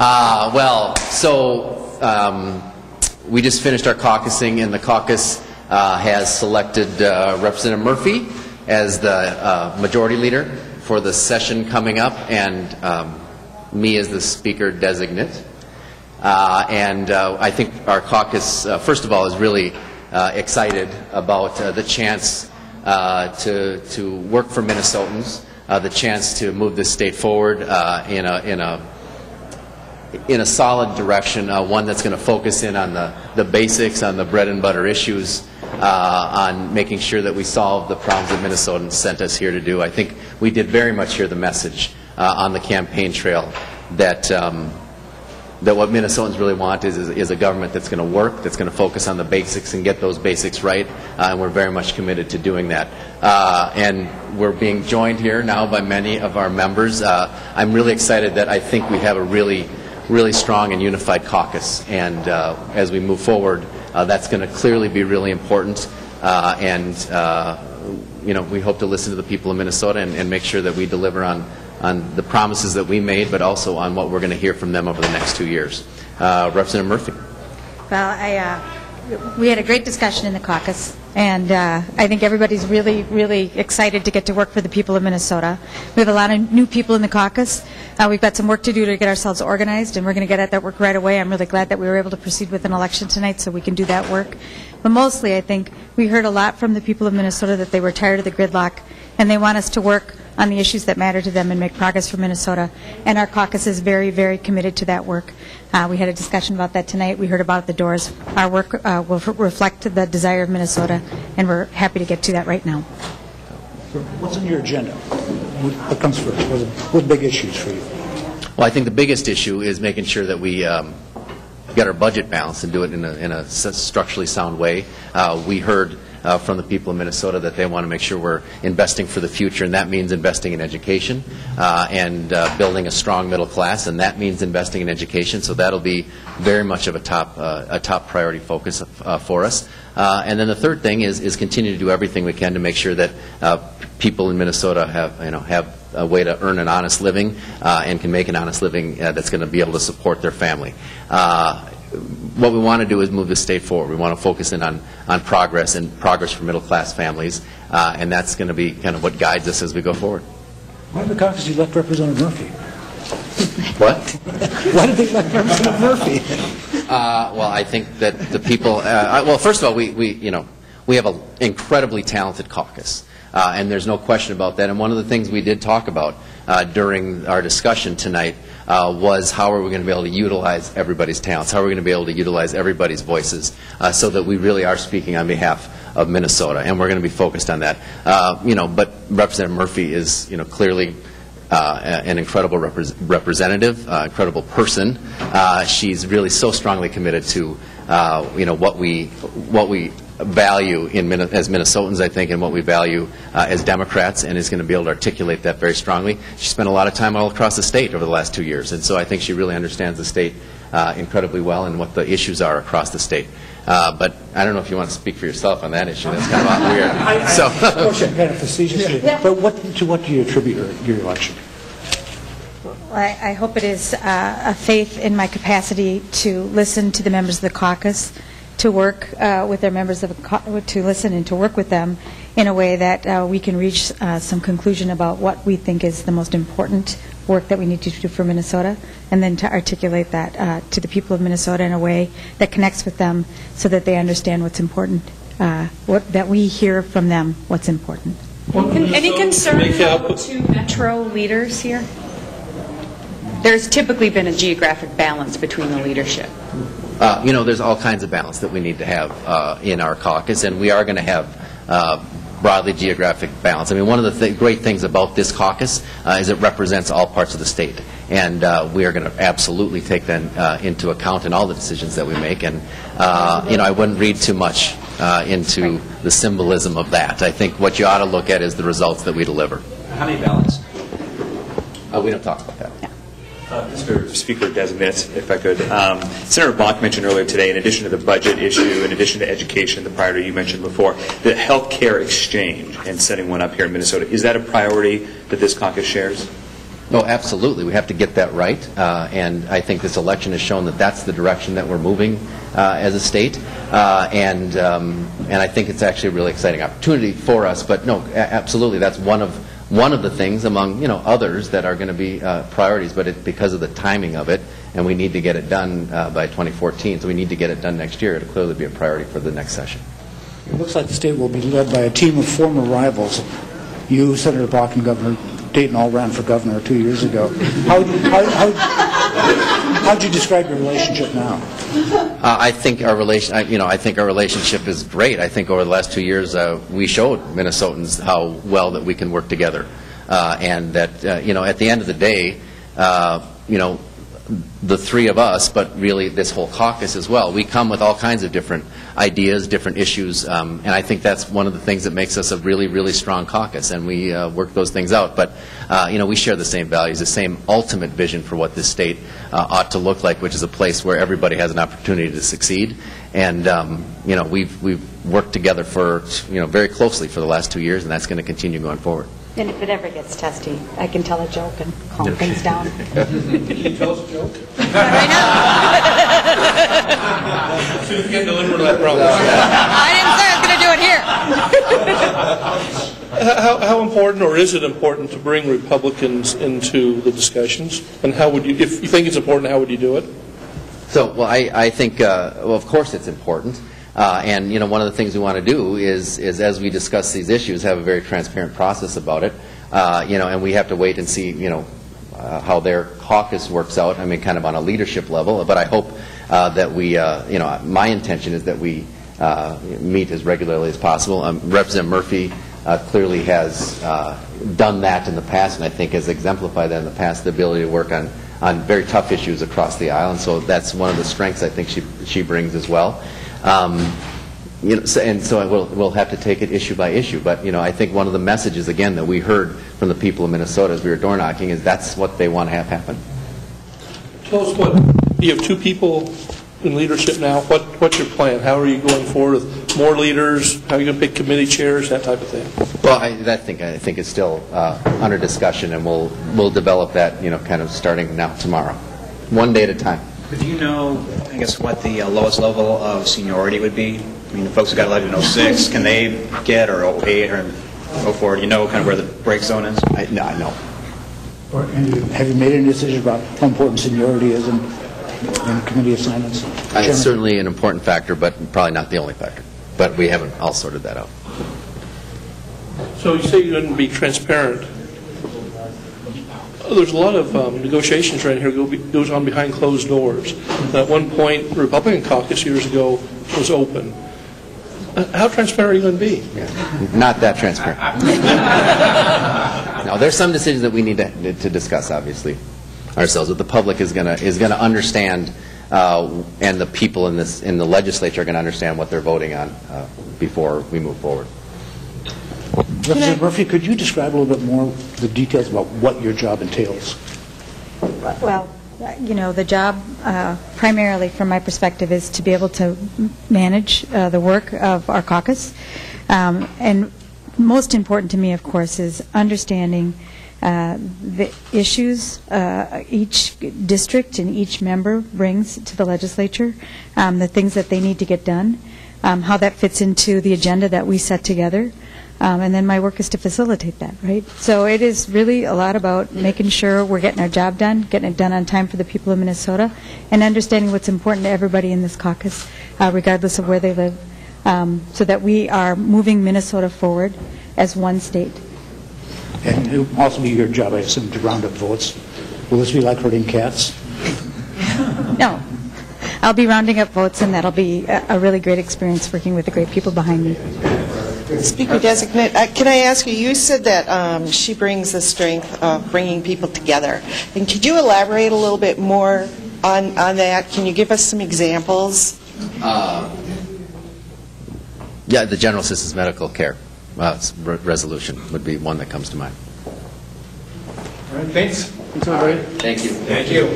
We just finished our caucusing, and the caucus has selected Representative Murphy as the majority leader for the session coming up, and me as the Speaker-designate. I think our caucus, first of all, is really excited about the chance to work for Minnesotans, the chance to move this state forward in a solid direction, one that's going to focus in on the basics, on the bread and butter issues, on making sure that we solve the problems that Minnesotans sent us here to do. I think we did very much hear the message on the campaign trail that what Minnesotans really want is a government that's going to work, that's going to focus on the basics and get those basics right, and we're very much committed to doing that. And we're being joined here now by many of our members. I'm really excited that I think we have a really strong and unified caucus, and as we move forward, that's going to clearly be really important, we hope to listen to the people of Minnesota and make sure that we deliver on the promises that we made, but also on what we're going to hear from them over the next 2 years. Representative Murphy. Well, we had a great discussion in the caucus, and I think everybody's really excited to get to work for the people of Minnesota. We have a lot of new people in the caucus. We've got some work to do to get ourselves organized, and we're going to get at that work right away. I'm really glad that we were able to proceed with an election tonight so we can do that work. But mostly, I think we heard a lot from the people of Minnesota that they were tired of the gridlock, and they want us to work on the issues that matter to them and make progress for Minnesota. And our caucus is very committed to that work. We had a discussion about that tonight. We heard about it at the doors. Our work will reflect the desire of Minnesota, and we're happy to get to that right now. So what's on your agenda? What comes first? What big issues for you? Well, I think the biggest issue is making sure that we get our budget balanced and do it in a structurally sound way. We heard from the people of Minnesota that they want to make sure we're investing for the future, and that means investing in education and building a strong middle class, and that means investing in education. So that'll be very much of a top priority focus for us. And then the third thing is continue to do everything we can to make sure that people in Minnesota have a way to earn an honest living and can make an honest living that's going to be able to support their family. What we want to do is move the state forward. We want to focus in on progress and progress for middle-class families, and that's going to be kind of what guides us as we go forward. Why did the caucus elect Representative Murphy? What? Why did they elect Representative Murphy? Well, I think that the people. Well, first of all, we have an incredibly talented caucus, and there's no question about that. And one of the things we did talk about during our discussion tonight was how are we going to be able to utilize everybody's talents, how are we going to be able to utilize everybody's voices so that we really are speaking on behalf of Minnesota, and we're going to be focused on that. But Representative Murphy is clearly an incredible representative, incredible person. She's really so strongly committed to what we value as Minnesotans, I think, and what we value as Democrats, and is going to be able to articulate that very strongly. She spent a lot of time all across the state over the last 2 years, and so I think she really understands the state incredibly well and what the issues are across the state. But I don't know if you want to speak for yourself on that issue. That's kind of weird. Kind of facetiously. Yeah. But to what do you attribute your election? I hope it is a faith in my capacity to listen to the members of the caucus, to work with their members to listen and to work with them in a way that we can reach some conclusion about what we think is the most important work that we need to do for Minnesota, and then to articulate that to the people of Minnesota in a way that connects with them so that they understand what's important, that we hear from them what's important. Any concern about two metro leaders here? There's typically been a geographic balance between the leadership. There's all kinds of balance that we need to have in our caucus, and we are going to have broadly geographic balance. I mean, one of the great things about this caucus is it represents all parts of the state, and we are going to absolutely take that into account in all the decisions that we make. And I wouldn't read too much into the symbolism of that. I think what you ought to look at is the results that we deliver. How many ballots? We don't talk about that. Yeah. Mr. Speaker-designate, if I could. Senator Bach mentioned earlier today, in addition to the budget issue, in addition to education, the priority you mentioned before, the health care exchange and setting one up here in Minnesota. Is that a priority that this caucus shares? Oh, absolutely. We have to get that right, and I think this election has shown that that's the direction that we're moving as a state, and I think it's actually a really exciting opportunity for us. But no, absolutely, that's one of the things among others that are going to be priorities. But because of the timing of it, and we need to get it done by 2014, so we need to get it done next year. It'll clearly be a priority for the next session. It looks like the state will be led by a team of former rivals. You, Senator Block, and Governor Dayton all ran for governor 2 years ago. How would you describe your relationship now? I think our relationship is great. I think over the last 2 years we showed Minnesotans how well that we can work together, and that at the end of the day, the three of us, but really this whole caucus as well, we come with all kinds of different ideas, different issues, and I think that's one of the things that makes us a really, really strong caucus, and we work those things out. But we share the same values, the same ultimate vision for what this state ought to look like, which is a place where everybody has an opportunity to succeed. And we've worked together for very closely for the last 2 years, and that's going to continue going forward. And if it ever gets testy, I can tell a joke and calm things down. Can you tell us a joke? Right now. See if you can deliver that promise. I didn't say I was going to do it here. How important, or is it important, to bring Republicans into the discussions? And how would you, if you think it's important, how would you do it? So, well, I think, of course it's important. And one of the things we want to do is as we discuss these issues, have a very transparent process about it. And we have to wait and see, how their caucus works out. I mean, kind of on a leadership level. But I hope that we, my intention is that we meet as regularly as possible. Representative Murphy clearly has done that in the past, and I think has exemplified that in the past, the ability to work on very tough issues across the aisle. And so that's one of the strengths I think she brings as well. And so we'll have to take it issue by issue. But I think one of the messages again that we heard from the people of Minnesota as we were door knocking is that's what they want to have happen. Tell us you have two people in leadership now. What's your plan? How are you going forward with more leaders? How are you going to pick committee chairs? That type of thing. Well, I think it's still under discussion, and we'll develop that kind of starting now tomorrow, one day at a time. Do you know, I guess, what the lowest level of seniority would be? I mean, the folks who got elected in 06, can they get, or 08 or 04? Do you know kind of where the break zone is? No, I know. Have you made any decision about how important seniority is in committee assignments? It's certainly an important factor, but probably not the only factor. But we haven't all sorted that out. So you say you wouldn't be transparent. There's a lot of negotiations right here goes on behind closed doors. At one point, the Republican caucus years ago was open. How transparent are you going to be? Yeah. Not that transparent. No, there's some decisions that we need to discuss, obviously, ourselves. But the public is going to understand, and the people in the legislature are going to understand what they're voting on before we move forward. Representative Murphy, could you describe a little bit more the details about what your job entails? Well, the job primarily from my perspective is to be able to manage the work of our caucus. And most important to me, of course, is understanding the issues each district and each member brings to the legislature, the things that they need to get done, how that fits into the agenda that we set together. And then my work is to facilitate that, right? So it is really a lot about making sure we're getting our job done, getting it done on time for the people of Minnesota, and understanding what's important to everybody in this caucus, regardless of where they live, so that we are moving Minnesota forward as one state. And it will also be your job, I assume, to round up votes. Will this be like herding cats? No. I'll be rounding up votes, and that'll be a really great experience working with the great people behind me. Speaker-designate, can I ask you, you said that she brings the strength of bringing people together. And could you elaborate a little bit more on that? Can you give us some examples? Yeah, the General Assistance Medical Care resolution would be one that comes to mind. All right, thanks. Thanks, everybody. Thank you. Thank you.